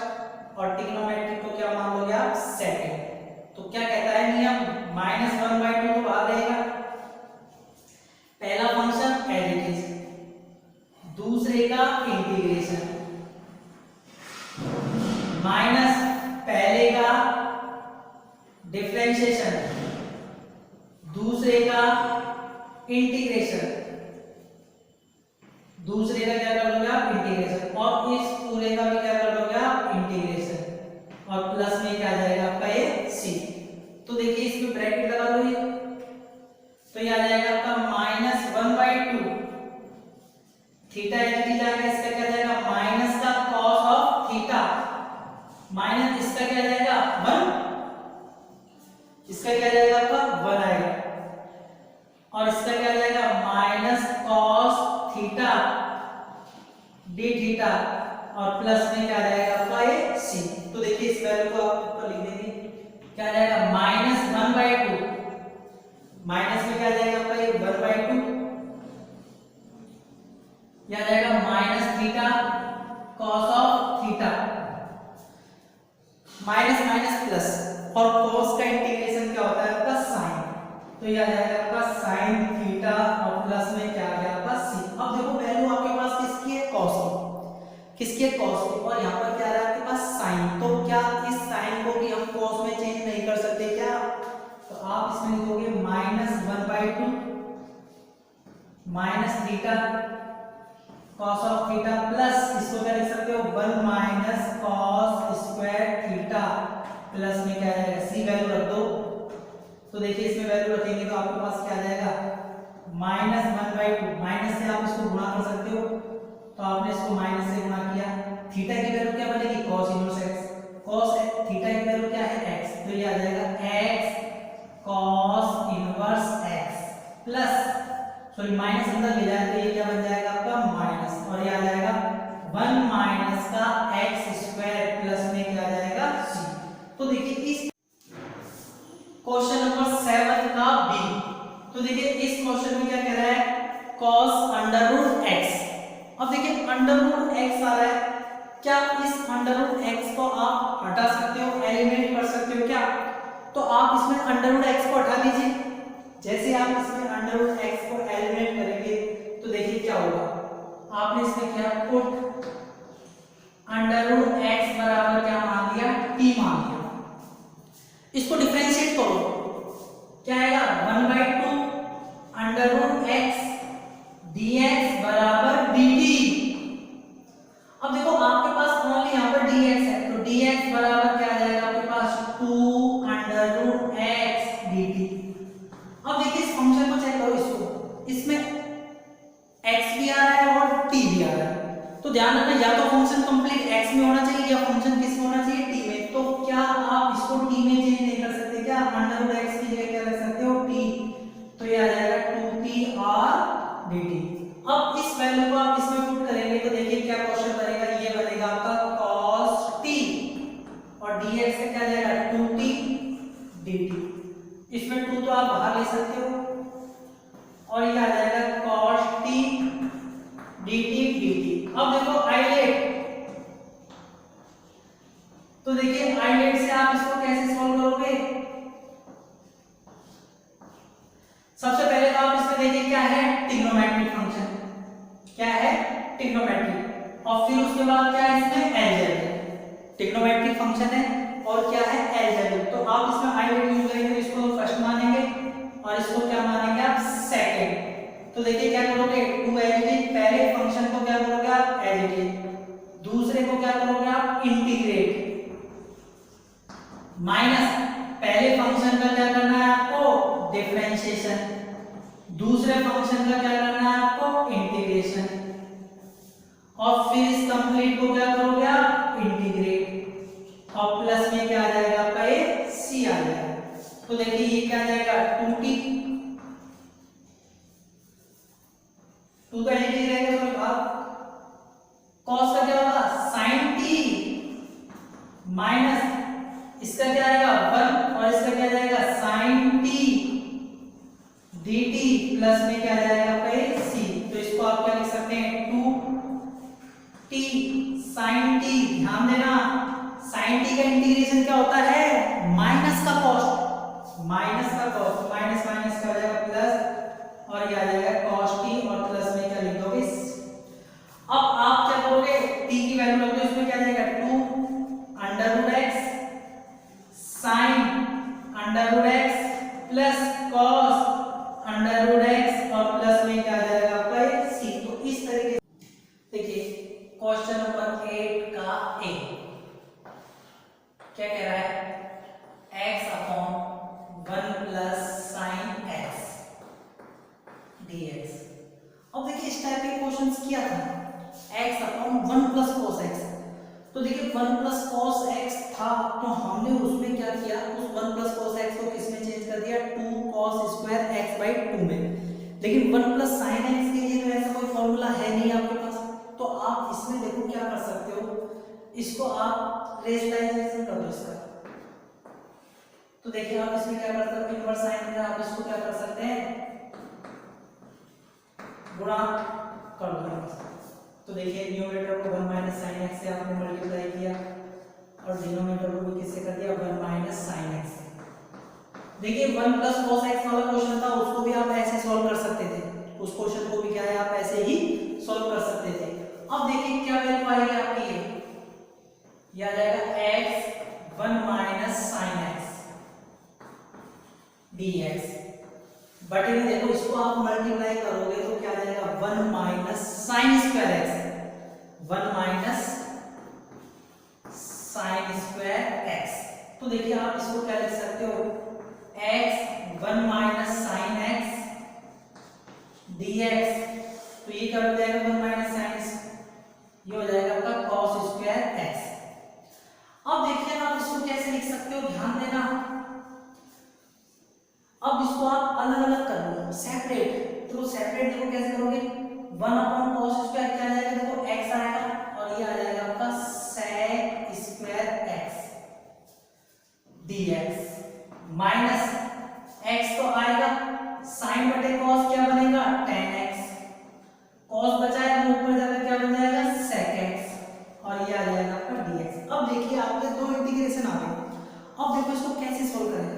और ट्रिग्नोमेट्रिक को क्या मान लोगे आप सेकंड। तो क्या कहता है नियम -1/2 तो बाहर रहेगा, पहला फंक्शन एज इट इज, दूसरे का इंटीग्रेशन माइनस पहले का डिफरेंशिएशन दूसरे का इंटीग्रेशन, दूसरे का क्या कर लोगे आप इंटीग्रेशन और इस पूरे का भी क्या कर लोगे आप इंटीग्रेशन और प्लस में क्या आ जाएगा आपका ये c। तो देखिए इसमें ब्रैकेट लगा दो ये, तो ये आ जाएगा आपका -1/2 थीटा एच जाएगा, इसका क्या जाएगा माइनस का cos ऑफ थीटा माइनस इसका क्या जाएगा 1, इसका क्या जाएगा आपका 1 आएगा और इसका क्या जाएगा minus cos theta d theta और प्लस में क्या जाएगा आपका ये c। तो देखिए इस वैल्यू को आप ऊपर लिख देंगे, क्या जाएगा -1/2 माइनस में क्या जाएगा आपका ये 1/2, यह जाएगा minus theta cos of theta minus minus plus और cos का इंटीग्रेशन क्या होता है आपका sin, तो यह आ जाएगा आपका sin थीटा और प्लस में क्या आ गया आपका c। अब देखो वैल्यू आपके पास किसकी है cos की, किसकी है cos की और यहाँ पर क्या आ रहा है आपके पास sin, तो क्या इस sin को भी हम cos में चेंज नहीं कर सकते क्या, तो आप इसमें लिखोगे -1/2 minus theta cos of theta plus इसको क्या लिख सकते हो 1 minus cos square theta plus में क्या आएगा c वैल्यू रख दो। तो देखिए इसमें वैल्यू रखेंगे तो आपके पास क्या आ जाएगा -1/2, माइनस से आप इसको गुणा कर सकते हो तो आपने इसको माइनस से गुणा किया थीटा की वैल्यू क्या बनेगी cos inverse x, cos theta की वैल्यू क्या है x, तो ये आ जाएगा x cos inverse x plus sorry minus अंदर ले जाए तो ये क्या बन जाएगा आपका माइनस, और ये आ जाएगा 1 माइनस का x स्क्वायर प्लस में क्या आ जाएगा c। तो देखिए इस क्वेश्चन नंबर 7 का बी, तो देखिए इस क्वेश्चन में क्या कह रहा है cos अंडर रूट x। अब देखिए अंडर रूट x आ रहा है, क्या इस अंडर रूट x को आप हटा सकते हो, एलिमिनेट कर सकते हो क्या, तो आप इसमें अंडर रूट x को हटा दीजिए। जैसे आप इसमें अंडर रूट x को एलिमिनेट करेंगे तो देखिए क्या होगा, आपने इसमें क्या पुट अंडर रूट x बराबर क्या मान दिया t मान दिया, इसको डिफरेंशिएट करो क्या आएगा 1/2 अंडर रूट x dx बराबर dt। अब देखो आपके पास ओनली यहाँ पर dx है, तो dx बराबर क्या आ जाएगा आपके पास 2 अंडर रूट x dt। अब देखिए इस फंक्शन को चेक करो, इसको इसमें x भी आ रहा है और t भी आ रहा है, तो ध्यान रखना या तो फंक्शन कंप्लीट x में होना चाहिए या फंक्शन किस में होना चाहिए t में। तो क्या आप इसको t में चेंज नहीं कर सकते क्या, अंडर रूट x की जगह क्या रख सकते हो t, तो ये आ जाएगा 2t r dt। अब इस वैल्यू को आप इसमें पुट करेंगे तो देखिए क्या क्वेश्चन बनेगा, ये बनेगा आपका cos t और dx से क्या जाएगा 2t dt, इसमें 2 तो आप बाहर ले सकते हो और ये आ जाएगा cos t dt। अब देखो आइलेट, तो देखिए आइलेट से आप इसको कैसे सॉल्व करोगे, सबसे पहले तो आप इसमें देखिए क्या है ट्रिग्नोमेट्रिक फंक्शन, क्या है ट्रिग्नोमेट्रिक, और फिर उसके बाद क्या है इसमें अलजेब्रिक, ट्रिग्नोमेट्रिक फंक्शन है और क्या है अलजेब्रिक। तो आप इसमें आइलेट यूज करेंगे, इसको फर्स्ट मानेंगे और इसको क्या मानेंगे आप सेकंड। तो देखिए क्या करोगे 2 एडिटिव, पहले फंक्शन को क्या करोगे आप एडिटिव, दूसरे को क्या करोगे आप इंटीग्रेट, माइनस पहले फंक्शन का क्या करना है आपको डिफरेंशिएशन, दूसरे फंक्शन का क्या करना है आपको इंटीग्रेशन, और फिर इस कंप्लीट को क्या करोगे आप इंटीग्रेट, और प्लस में क्या आ जाएगा आपका ये c आ जाएगा। तो देखिए ये क्या आ जाएगा 2t, 2 तो एडिटिव रहेगा, तो भाग cos का क्या होगा sin t माइनस इसका क्या आएगा 1 और इसका क्या जाएगा sin t dt प्लस में क्या जाएगा आपका ये c। तो इसको आप क्या लिख सकते हैं 2t sin t, ध्यान देना sin t का इंटीग्रेशन क्या होता है माइनस का cos, माइनस का cos, माइनस माइनस क्या हो जाएगा प्लस, और ये आ जाएगा cos t और प्लस में क्या लिख दोगे। अब आप क्या करोगे t की वैल्यू रख दो, इसमें क्या जाएगा 2 under root x sin under root x plus cos under root x और प्लस में क्या आ जाएगा आपका c। तो इस तरीके देखिए क्वेश्चन नंबर 8 का a क्या कह रहा है x upon 1 plus sin x dx। अब देखिए इस टाइप के क्वेश्चंस किया था x upon 1 plus cos x, तो देखिए 1 प्लस cos x था, तो हमने उसमें क्या किया उस 1 प्लस cos x को किस में चेंज कर दिया 2 cos स्क्वायर x बाई 2 में। लेकिन 1 प्लस sin x के लिए तो ऐसा कोई फॉर्मूला है नहीं आपके पास, तो आप इसमें देखो क्या कर सकते हो, इसको आप रेशनलाइजेशन कर दो इसका। तो देखिए आप इसमें क्या कर सकते हो इनवर्स साइन का, आप इसको क्या कर सकते हैं गुणा कर दो। तो देखिए न्यूमरेटर को 1 माइनस साइन एक्स से आपने मल्टीप्लाई किया और डिनोमिनेटर को भी किससे कर दिया 1 माइनस साइन एक्स से। देखिए 1 प्लस cos x वाला क्वेश्चन था, उसको भी आप ऐसे सॉल्व कर सकते थे, उस क्वेश्चन को भी क्या है आप ऐसे ही सॉल्व कर सकते थे। अब देखिए क्या वैल्यू आएगी आपकी, ये आ जाएगा x 1 minus sine x dx, but ये देखो इसको आप मल्टीप्लाई करोगे तो क्या आ जाएगा 1 minus sine square x, 1 minus sine square x. तो देखिए आप इसको क्या लिख सकते हो x 1 minus sine x dx, तो ये क्या हो जाएगा 1 माइनस साइन ये हो जाएगा आपका cos स्क्वायर x। अब देखिए आप इसको कैसे लिख सकते हो, ध्यान देना। अब इसको आप अलग अलग कर लो, सेपरेट। तो सेपरेट देखो कैसे करोगे, 1/cos स्क्वायर क्या आ जाएगा, देखो x आएगा और ये आ जाएगा आपका sec square x dx minus x तो आएगा, sin बटे cos क्या बनेगा, tan x, cos बचाएगा ऊपर जाकर क्या बन जाएगा, sec x और ये आ जाएगा आपका dx। अब देखिए आपके दो इंटीग्रेशन आ गए। अब देखो इसको कैसे सोल्व करें।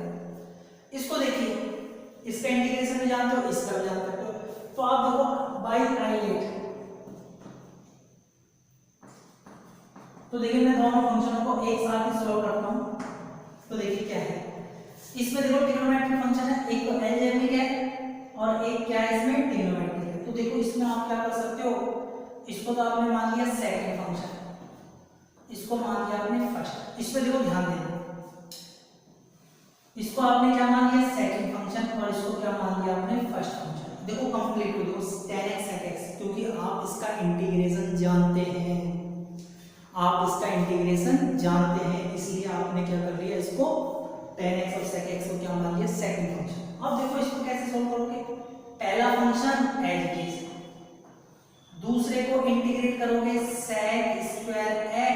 इसको देखिए, इसका इंटीग्रेशन भी जानते हो, इसका भी जानते हो, तो आप देखो बाई आइलेट। तो देखिए मैं दोनों फंक्शनों को एक साथ ही सॉल्व करता हूं। तो देखिए क्या है इसमें, देखो ट्रिग्नोमेट्रिक फंक्शन है, एक तो अलजेब्रिक है और एक क्या है इसमें ट्रिग्नोमेट्रिक है। तो देखो इसमें आप क्या कर सकते हो, इसको तो आपने मान लिया सेकंड फंक्शन, इसको मान लिया आपने फर्स्ट। इसमें देखो ध्यान देना, इसको आपने क्या मान लिया सेकंड फंक्शन और इसको क्या मान लिया आपने फर्स्ट फंक्शन। देखो कंप्लीट हो, देखो tan x sec x, क्योंकि आप इसका इंटीग्रेशन जानते हैं, आप इसका इंटीग्रेशन जानते हैं, इसलिए आपने क्या कर लिया, इसको tan x और sec x को क्या मान लिया सेकंड फंक्शन। अब देखो इसको कैसे सोल्व करोगे, पहला फंक्शन एज इट इज, दूसरे को इंटीग्रेट करोगे sec square x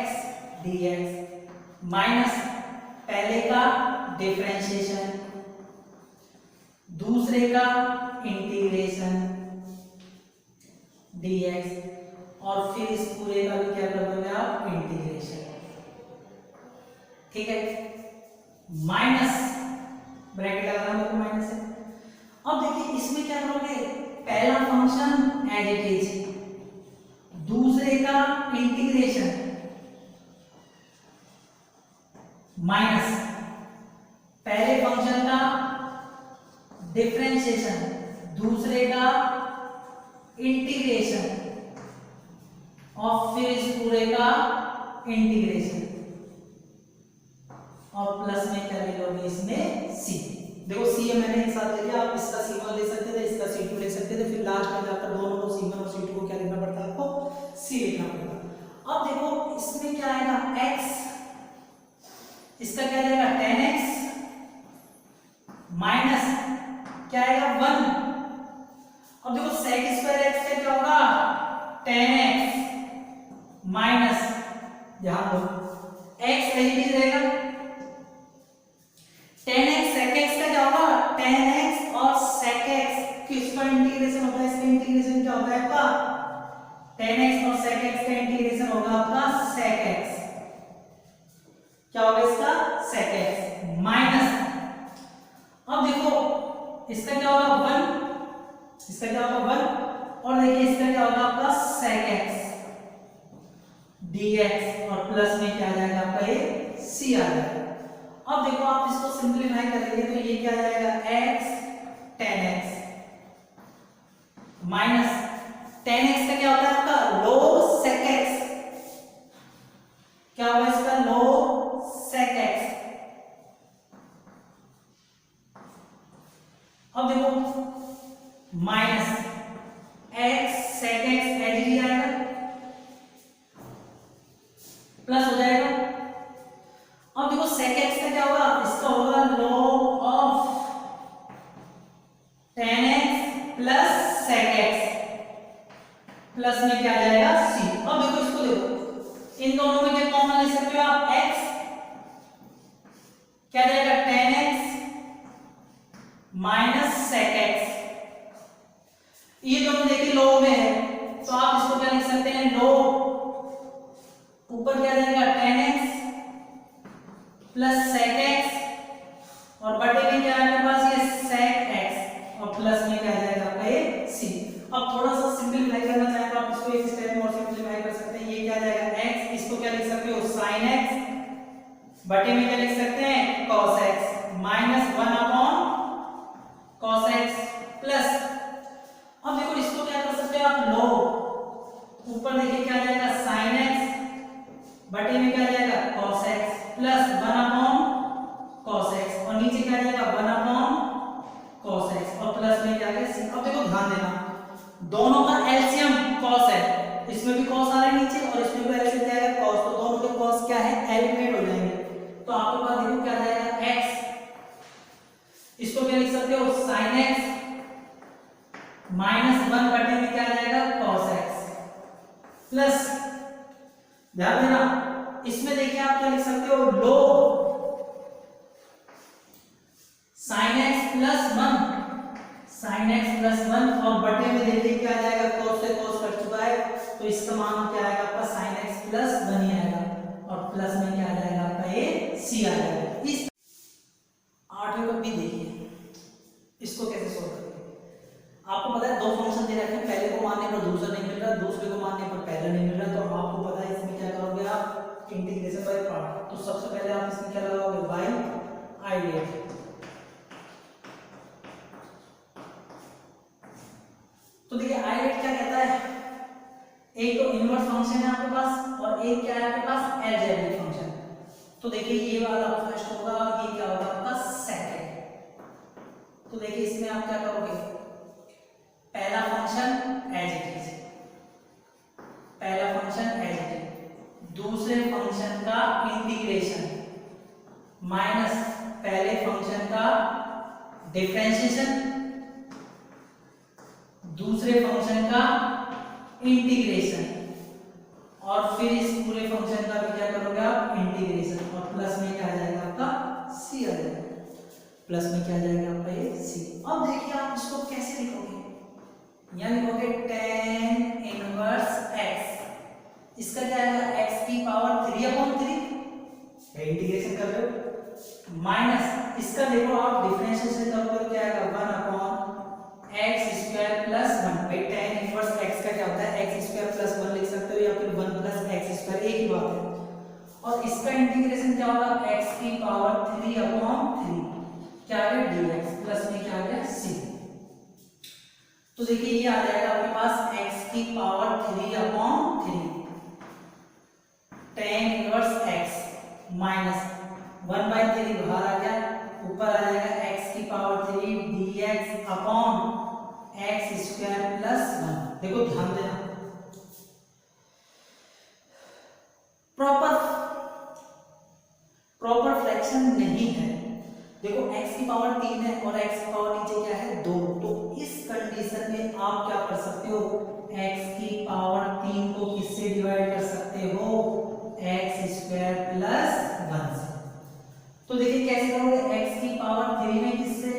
dx minus पहले का डिफरेंशिएशन, दूसरे का इंटीग्रेशन dx और फिर इस पूरे का भी क्या कर दोगे आप, इंटीग्रेशन। ठीक है, माइनस ब्रैकेट लगाना मेरे को माइनस है। अब देखिए इसमें क्या करोगे, पहला फंक्शन एज इट इज, दूसरे का इंटीग्रेशन माइनस पहले फंक्शन का डिफरेंशिएशन, दूसरे का इंटीग्रेशन और फिर इस पूरे का इंटीग्रेशन और प्लस में क्या ले लोगे इसमें c। देखो c मैंने एक साथ ले लिया, आप इसका c1 ले सकते थे, इसका c2 ले सकते थे, फिर लास्ट में जाकर दोनों को c1 और c2 को क्या लिखना पड़ता है, आपको c लिखना पड़ता। अब देखो इसमें क्या आएगा x, इसका क्या जाएगा tan x माइनस क्या आएगा 1। अब देखो sec स्क्वायर x का क्या होगा, tan x माइनस, ध्यान दो x एज रहेगा, tan x sec x का क्या होगा, tan x और sec x किसका इंटीग्रेशन होता है, इसका इंटीग्रेशन क्या होता है आपका, tan x और sec x का इंटीग्रेशन होगा आपका sec x, क्या होगा इसका sec x माइनस, अब देखो इसका क्या होगा 1, इसका क्या होगा 1 और देखिए इसका क्या होगा आपका sec x dx और प्लस में क्या आ जाएगा आपका ये c आ जाएगा। अब देखो आप इसको सिंपलीफाई करेंगे तो ये क्या आ जाएगा x tan x minus tan x का क्या होता है आपका log sec x, क्या होगा इसका log sec x। अब देखो minus x sec x as ही आएगा, प्लस हो जाएगा। अब देखो sec x का क्या होगा, इसका होगा log of tan x plus sec x plus में क्या आ जाएगा c। अब देखो इसको देखो, इन दोनों में क्या कॉमन ले सकते हो आप, x क्या जाएगा tan x minus sec x, ये दोनों देखिए log में है तो आप इसको क्या लिख सकते हैं, log ऊपर क्या जाएगा tan x plus sec x और बटे में क्या है आपके पास ये sec x और प्लस में क्या आ जाएगा आपका ये c। अब थोड़ा सा सिंपलीफाई करना चाहे तो आप इसको एक स्टेप में और सिंपलीफाई कर सकते हैं, ये क्या आ जाएगा x, इसको क्या लिख सकते हो sin x बटे में क्या लिख सकते हैं cos x minus 1/cos x plus, अब देखो इसको क्या कर सकते हो आप log, ऊपर देखिए क्या आ जाएगा sin x बटे में क्या आ जाएगा cos x plus 1/cos x और नीचे क्या आ जाएगा 1/cos x और प्लस में क्या आ गया c। अब देखो ध्यान देना, दोनों का एलसीएम cos है, इसमें भी cos आ रहा है नीचे और इसमें भी एलसीएम क्या है cos, तो दोनों के cos क्या है एलिमिनेट हो जाएंगे। तो आपके पास देखो क्या आ जाएगा x, इसको क्या लिख सकते हो sin x माइनस 1 बटे में क्या आ जाएगा cos x प्लस, ध्यान देना इसमें देखिए आप क्या लिख सकते हो log sin x plus 1, sin x plus 1 और बटे में देखिए क्या आ जाएगा cos से cos कट चुका है तो इसका मान क्या आएगा आपका sin x प्लस 1 ही आएगा और प्लस में क्या आ जाएगा आपका ये c आ जाएगा। इस 8वें को भी देखिए इसको कैसे सोल्व करेंगे। आपको पता है दो फंक्शन दे रखे हैं, पहले को मानने पर दूसरा नहीं मिल रहा, दूसरे को मानने पर पहला नहीं मिल रहा, तो आपको पता है इसमें क्या करोगे आप इंटीग्रेशन बाय पार्ट। तो सबसे पहले आप इसमें क्या लगाओगे बाय आइडेंटिटी। तो देखिए आइडेंटिटी क्या कहता है, एक तो इनवर्स फंक्शन है आपके पास और एक क्या है आपके पास अलजेब्रिक फंक्शन। तो देखिए ये वाला फर्स्ट होगा और ये क्या होगा आपका सेकंड। तो देखिए इसमें आप क्या करोगे, पहला फंक्शन एज इट इज, पहला फंक्शन एज इट इज, दूसरे फंक्शन का इंटीग्रेशन माइनस पहले फंक्शन का डिफरेंशिएशन, दूसरे फंक्शन का इंटीग्रेशन और फिर इस पूरे फंक्शन का भी क्या करोगे आप इंटीग्रेशन और प्लस में क्या आ जाएगा आपका c आ जाएगा, प्लस में क्या आ जाएगा आपका ये c। अब देखिए आप इसको कैसे लिखोगे, यहाँ लिखोगे tan इनवर्स x, इसका क्या आएगा x की पावर 3/3 इंटीग्रेशन कर रहे हो माइनस इसका देखो आप डिफरेंशिएशन करोगे तो क्या आएगा 1/x स्क्वायर प्लस 1। भाई tan इनवर्स x का क्या होता है x स्क्वायर प्लस 1 लिख सकते हो या फिर 1 प्लस x स्क्वायर, एक ही बात है। और इसका इंटीग्रेशन क्या होगा x की पावर 3/3 क्या आ गया dx प्लस में क्या आ गया c। तो देखिए ये आ जाएगा आपके पास x की power 3/3 tan inverse x minus 1/3 बाहर आ गया, ऊपर आ जाएगा x की power 3 dx upon x square plus 1। देखो ध्यान देना प्रॉपर फ्रैक्शन नहीं है, देखो x की पावर 3 है और x की पावर नीचे क्या है 2, तो इस कंडीशन में आप क्या कर सकते हो x की पावर 3 को किससे डिवाइड कर सकते हो x स्क्वायर प्लस 1 से। तो देखिए कैसे करोगे, x की पावर 3 में किससे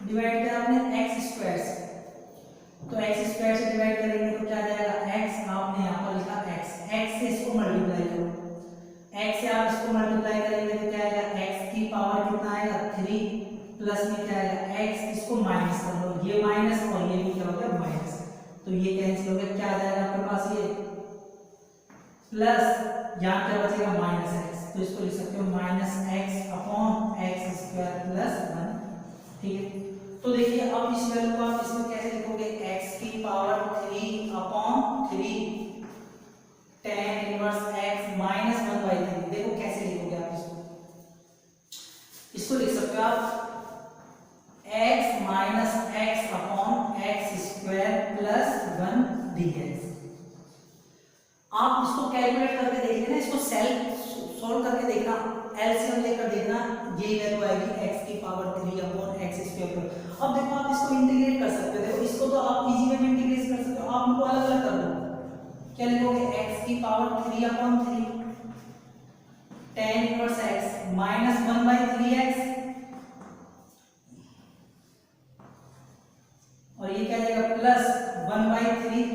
डिवाइड किया आपने x स्क्वायर से, तो x स्क्वायर से डिवाइड करेंगे तो क्या आ जाएगा x, आपने यहाँ पर लिखा x से इसको मल्टीप्लाई करो, x से आप इसको मल्टीप्लाई करेंगे तो क्या आएगा x की पावर कितना आएगा 3 प्लस में क्या आएगा x, इसको माइनस कर लो, ये माइनस और ये भी क्या हो गया माइनस, तो ये कैंसिल हो गया, क्या आ जाएगा आपके पास ये प्लस, यहाँ क्या बचेगा माइनस x, तो इसको लिख सकते हो minus x upon x square plus 1। ठीक है, तो देखिए अब इस वैल्यू को आप इसमें कैसे लिखोगे x की power 3/3 tan inverse x minus 1/3। देखो कैसे लिखोगे आप इसको लिख सकते हो आप x minus x upon x square plus 1 dx। आप इसको कैलकुलेट करके देखिए ना, इसको सेल्फ सॉल्व करके देखना, एलसीएम लेकर देखना, ये वैल्यू आएगी x की पावर 3 अपॉन x स्क्वायर। अब देखो आप इसको इंटीग्रेट कर सकते हो, देखो इसको तो आप इजी वे में इंटीग्रेट कर सकते हो, आप इनको अलग अलग कर दो, क्या लिखोगे x की power 3/3 tan inverse x minus 1/3x और ये क्या जाएगा plus 1/3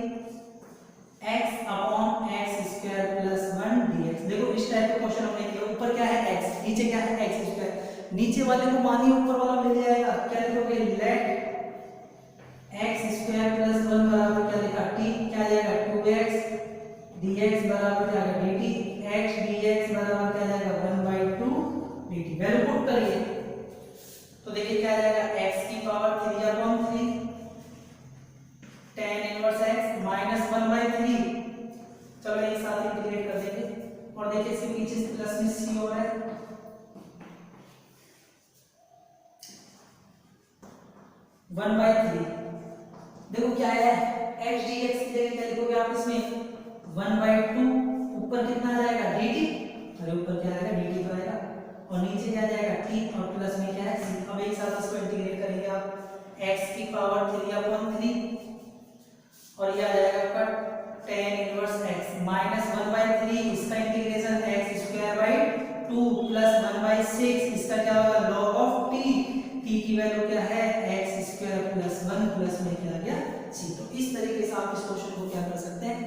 x upon x square plus 1 dx। देखो इस टाइप का क्वेश्चन हमने किया, ऊपर क्या है x, नीचे क्या है x स्क्वायर, नीचे वाले को मानिए ऊपर वाला मिल जाएगा, क्या लिखोगे लेट x स्क्वायर प्लस 1 बराबर क्या लिखा t, क्या जाएगा 2x dx बराबर क्या आएगा dt, x dx बराबर क्या जाएगा 1/2 dt। वैल्यू पुट करिए तो देखिए क्या जाएगा x की power 3/3 tan inverse x minus 1/3, चलो एक साथ इंटीग्रेट कर देंगे और देखिए इसके पीछे से प्लस में c हो रहा है 1/3। देखो क्या है x dx की जगह क्या लिखोगे आप इसमें 1/2 ऊपर कितना आ जाएगा dt, अरे ऊपर क्या आएगा dt तो आएगा और नीचे क्या आ जाएगा t और प्लस में क्या है c। अब एक साथ इसको इंटीग्रेट करेंगे आप x की पावर 3/3 और ये आ जाएगा आपका tan इनवर्स x माइनस 1/3 इसका integration x square by 2 plus 1/6 इसका क्या होगा log ऑफ t, t की वैल्यू क्या है x स्क्वायर प्लस 1 प्लस में क्या आ गया c। तो इस तरीके से आप इस क्वेश्चन को क्या कर सकते हैं